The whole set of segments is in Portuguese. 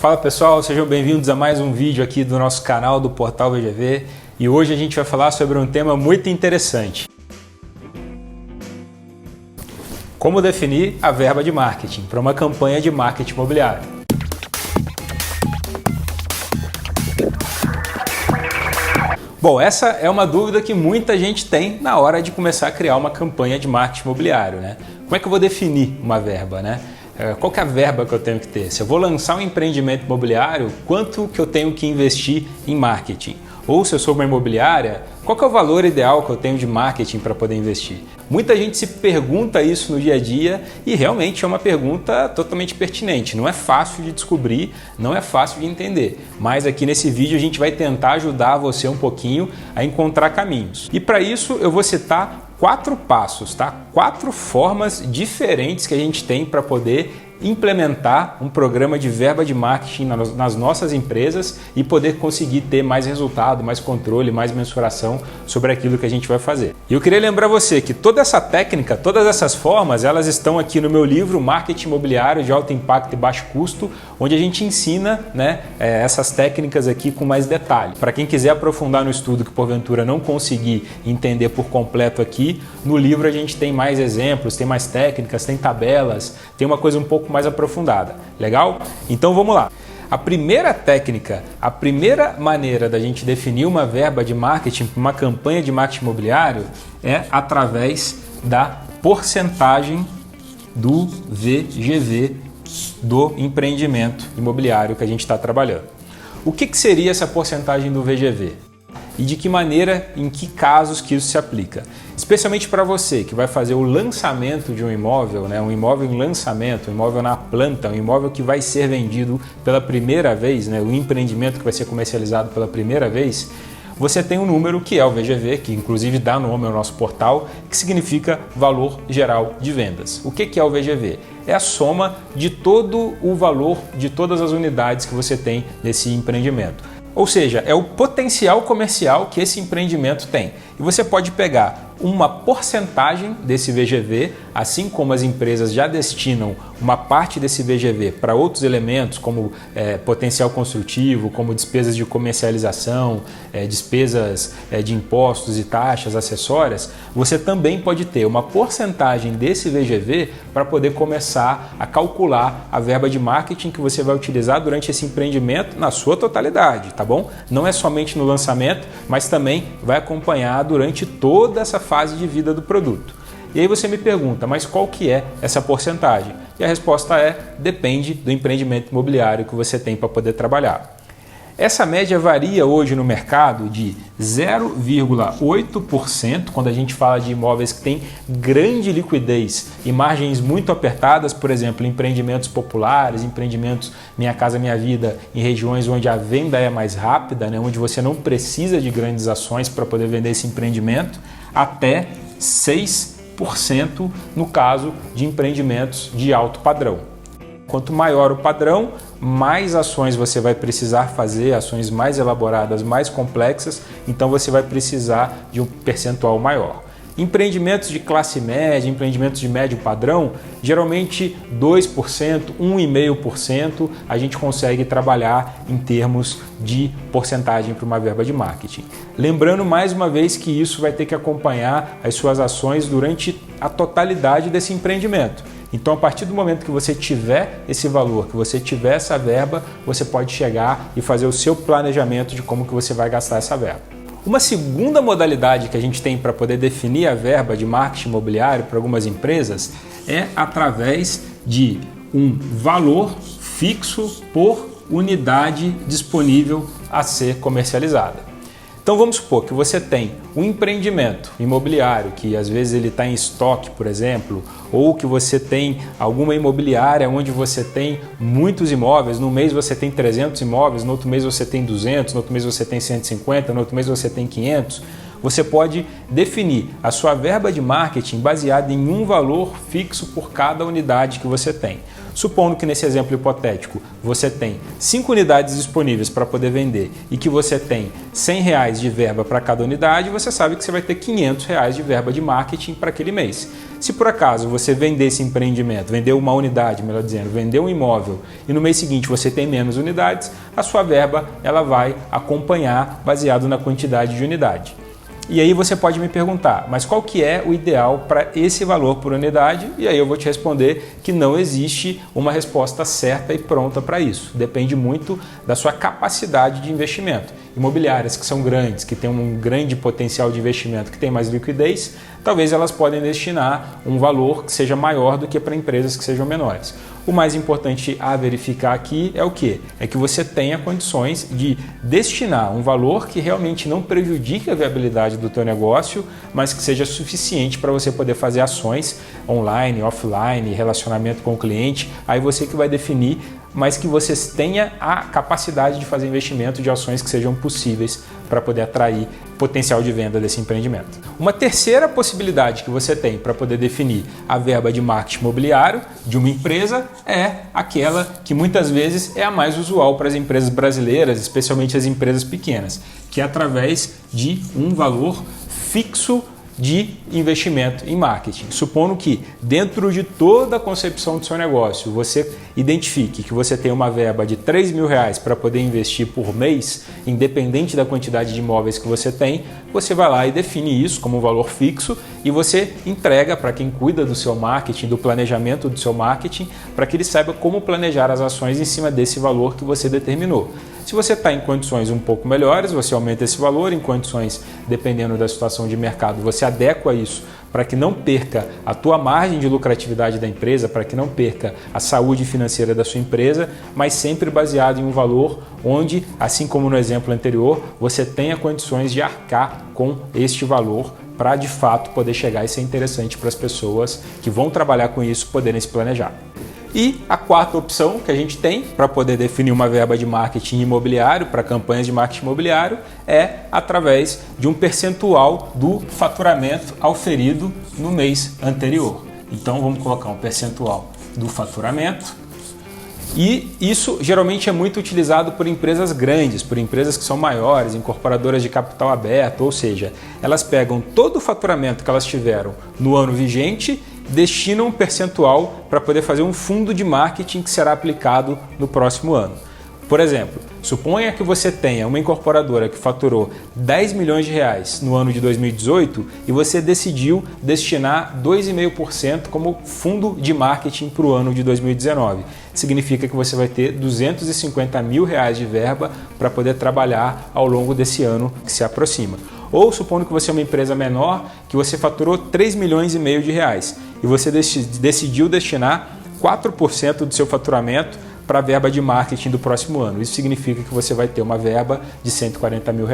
Fala pessoal, sejam bem-vindos a mais um vídeo aqui do nosso canal do Portal VGV e hoje a gente vai falar sobre um tema muito interessante. Como definir a verba de marketing para uma campanha de marketing imobiliário. Bom, essa é uma dúvida que muita gente tem na hora de começar a criar uma campanha de marketing imobiliário, né? Como é que eu vou definir uma verba, né? Qual que é a verba que eu tenho que ter? Se eu vou lançar um empreendimento imobiliário, quanto que eu tenho que investir em marketing? Ou se eu sou uma imobiliária, qual que é o valor ideal que eu tenho de marketing para poder investir? Muita gente se pergunta isso no dia a dia e realmente é uma pergunta totalmente pertinente. Não é fácil de descobrir, não é fácil de entender. Mas aqui nesse vídeo a gente vai tentar ajudar você um pouquinho a encontrar caminhos. E para isso eu vou citar 4 passos, tá? 4 formas diferentes que a gente tem para poder implementar um programa de verba de marketing nas nossas empresas e poder conseguir ter mais resultado, mais controle, mais mensuração sobre aquilo que a gente vai fazer. E eu queria lembrar você que toda essa técnica, todas essas formas, elas estão aqui no meu livro Marketing Imobiliário de Alto Impacto e Baixo Custo, onde a gente ensina, essas técnicas aqui com mais detalhe. Para quem quiser aprofundar no estudo que porventura não conseguir entender por completo aqui, no livro a gente tem mais exemplos, tem mais técnicas, tem tabelas, tem uma coisa um pouco mais aprofundada. Legal? Então vamos lá. A primeira técnica, a primeira maneira da gente definir uma verba de marketing para uma campanha de marketing imobiliário é através da porcentagem do VGV do empreendimento imobiliário que a gente está trabalhando. O que seria essa porcentagem do VGV? E de que maneira, em que casos que isso se aplica? Especialmente para você que vai fazer o lançamento de um imóvel, um imóvel em lançamento, um imóvel na planta, um imóvel que vai ser vendido pela primeira vez, o empreendimento que vai ser comercializado pela primeira vez, você tem um número que é o VGV, que inclusive dá nome ao nosso portal, que significa Valor Geral de Vendas. O que é o VGV? É a soma de todo o valor de todas as unidades que você tem nesse empreendimento. Ou seja, é o potencial comercial que esse empreendimento tem. E você pode pegar uma porcentagem desse VGV, assim como as empresas já destinam uma parte desse VGV para outros elementos, como potencial construtivo, como despesas de comercialização, despesas de impostos e taxas acessórias, você também pode ter uma porcentagem desse VGV para poder começar a calcular a verba de marketing que você vai utilizar durante esse empreendimento na sua totalidade, tá bom? Não é somente no lançamento, mas também vai acompanhar durante toda essa fase de vida do produto. E aí você me pergunta, mas qual que é essa porcentagem? E a resposta é, depende do empreendimento imobiliário que você tem para poder trabalhar. Essa média varia hoje no mercado de 0,8% quando a gente fala de imóveis que têm grande liquidez e margens muito apertadas, por exemplo, empreendimentos populares, empreendimentos Minha Casa Minha Vida em regiões onde a venda é mais rápida, onde você não precisa de grandes ações para poder vender esse empreendimento, até 6% no caso de empreendimentos de alto padrão. Quanto maior o padrão, mais ações você vai precisar fazer, ações mais elaboradas, mais complexas, então você vai precisar de um percentual maior. Empreendimentos de classe média, empreendimentos de médio padrão, geralmente 2%, 1,5% a gente consegue trabalhar em termos de porcentagem para uma verba de marketing. Lembrando mais uma vez que isso vai ter que acompanhar as suas ações durante a totalidade desse empreendimento. Então, a partir do momento que você tiver esse valor, que você tiver essa verba, você pode chegar e fazer o seu planejamento de como que você vai gastar essa verba. Uma segunda modalidade que a gente tem para poder definir a verba de marketing imobiliário para algumas empresas é através de um valor fixo por unidade disponível a ser comercializada. Então vamos supor que você tem um empreendimento imobiliário que às vezes ele está em estoque, por exemplo, ou que você tem alguma imobiliária onde você tem muitos imóveis, no mês você tem 300 imóveis, no outro mês você tem 200, no outro mês você tem 150, no outro mês você tem 500, você pode definir a sua verba de marketing baseada em um valor fixo por cada unidade que você tem. Supondo que nesse exemplo hipotético você tem 5 unidades disponíveis para poder vender e que você tem R$100 de verba para cada unidade, você sabe que você vai ter R$500 de verba de marketing para aquele mês. Se por acaso você vender esse empreendimento, vender uma unidade, melhor dizendo, vender um imóvel e no mês seguinte você tem menos unidades, a sua verba ela vai acompanhar baseado na quantidade de unidade. E aí você pode me perguntar, mas qual que é o ideal para esse valor por unidade? E aí eu vou te responder que não existe uma resposta certa e pronta para isso. Depende muito da sua capacidade de investimento. Imobiliárias que são grandes, que têm um grande potencial de investimento, que têm mais liquidez, talvez elas podem destinar um valor que seja maior do que para empresas que sejam menores. O mais importante a verificar aqui é o quê? É que você tenha condições de destinar um valor que realmente não prejudique a viabilidade do teu negócio, mas que seja suficiente para você poder fazer ações online, offline, relacionamento com o cliente. Aí você que vai definir, mas que você tenha a capacidade de fazer investimento de ações que sejam possíveis para poder atrair potencial de venda desse empreendimento. Uma terceira possibilidade que você tem para poder definir a verba de marketing imobiliário de uma empresa é aquela que muitas vezes é a mais usual para as empresas brasileiras, especialmente as empresas pequenas, que é através de um valor fixo de investimento em marketing. Supondo que dentro de toda a concepção do seu negócio você identifique que você tem uma verba de R$3.000 para poder investir por mês, independente da quantidade de imóveis que você tem, você vai lá e define isso como um valor fixo e você entrega para quem cuida do seu marketing, do planejamento do seu marketing, para que ele saiba como planejar as ações em cima desse valor que você determinou. Se você está em condições um pouco melhores, você aumenta esse valor, em condições, dependendo da situação de mercado, você adequa isso para que não perca a tua margem de lucratividade da empresa, para que não perca a saúde financeira da sua empresa, mas sempre baseado em um valor onde, assim como no exemplo anterior, você tenha condições de arcar com este valor para de fato poder chegar e ser interessante para as pessoas que vão trabalhar com isso poderem se planejar. E a quarta opção que a gente tem para poder definir uma verba de marketing imobiliário, para campanhas de marketing imobiliário, é através de um percentual do faturamento auferido no mês anterior. Então vamos colocar um percentual do faturamento. E isso geralmente é muito utilizado por empresas grandes, por empresas que são maiores, incorporadoras de capital aberto, ou seja, elas pegam todo o faturamento que elas tiveram no ano vigente, destinam um percentual para poder fazer um fundo de marketing que será aplicado no próximo ano. Por exemplo, suponha que você tenha uma incorporadora que faturou R$10 milhões no ano de 2018 e você decidiu destinar 2,5% como fundo de marketing para o ano de 2019. Significa que você vai ter R$250 mil de verba para poder trabalhar ao longo desse ano que se aproxima. Ou supondo que você é uma empresa menor, que você faturou R$3,5 milhões e você decidiu destinar 4% do seu faturamento para a verba de marketing do próximo ano. Isso significa que você vai ter uma verba de R$140 mil,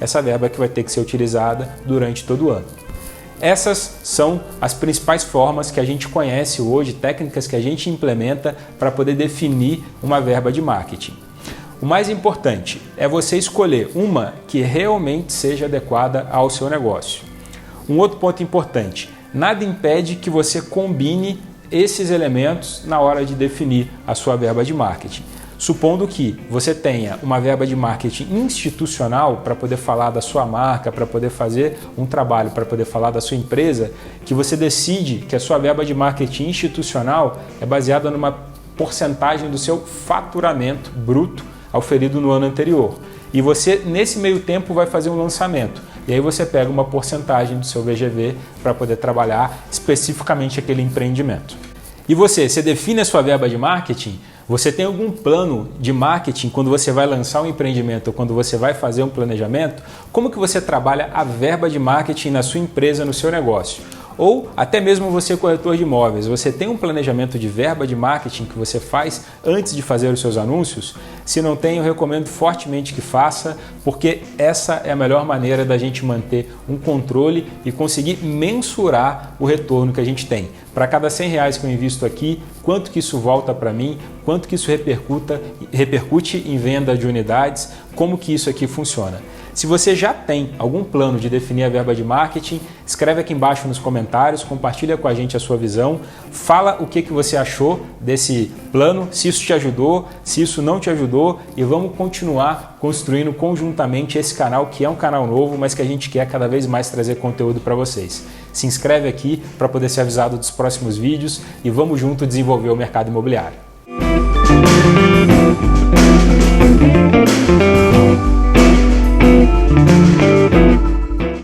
essa verba que vai ter que ser utilizada durante todo o ano. Essas são as principais formas que a gente conhece hoje, técnicas que a gente implementa para poder definir uma verba de marketing. O mais importante é você escolher uma que realmente seja adequada ao seu negócio. Um outro ponto importante, nada impede que você combine esses elementos na hora de definir a sua verba de marketing. Supondo que você tenha uma verba de marketing institucional para poder falar da sua marca, para poder fazer um trabalho, para poder falar da sua empresa, que você decide que a sua verba de marketing institucional é baseada numa porcentagem do seu faturamento bruto auferido no ano anterior. E você, nesse meio tempo, vai fazer um lançamento. E aí você pega uma porcentagem do seu VGV para poder trabalhar especificamente aquele empreendimento. E você define a sua verba de marketing? Você tem algum plano de marketing quando você vai lançar um empreendimento ou quando você vai fazer um planejamento? Como que você trabalha a verba de marketing na sua empresa, no seu negócio? Ou até mesmo você, corretor de imóveis, você tem um planejamento de verba de marketing que você faz antes de fazer os seus anúncios? Se não tem, eu recomendo fortemente que faça, porque essa é a melhor maneira da gente manter um controle e conseguir mensurar o retorno que a gente tem. Para cada R$100 que eu invisto aqui, quanto que isso volta para mim, quanto que isso repercute em venda de unidades, como que isso aqui funciona. Se você já tem algum plano de definir a verba de marketing, escreve aqui embaixo nos comentários, compartilha com a gente a sua visão, fala o que você achou desse plano, se isso te ajudou, se isso não te ajudou, e vamos continuar construindo conjuntamente esse canal, que é um canal novo, mas que a gente quer cada vez mais trazer conteúdo para vocês. Se inscreve aqui para poder ser avisado dos próximos vídeos e vamos junto desenvolver o mercado imobiliário.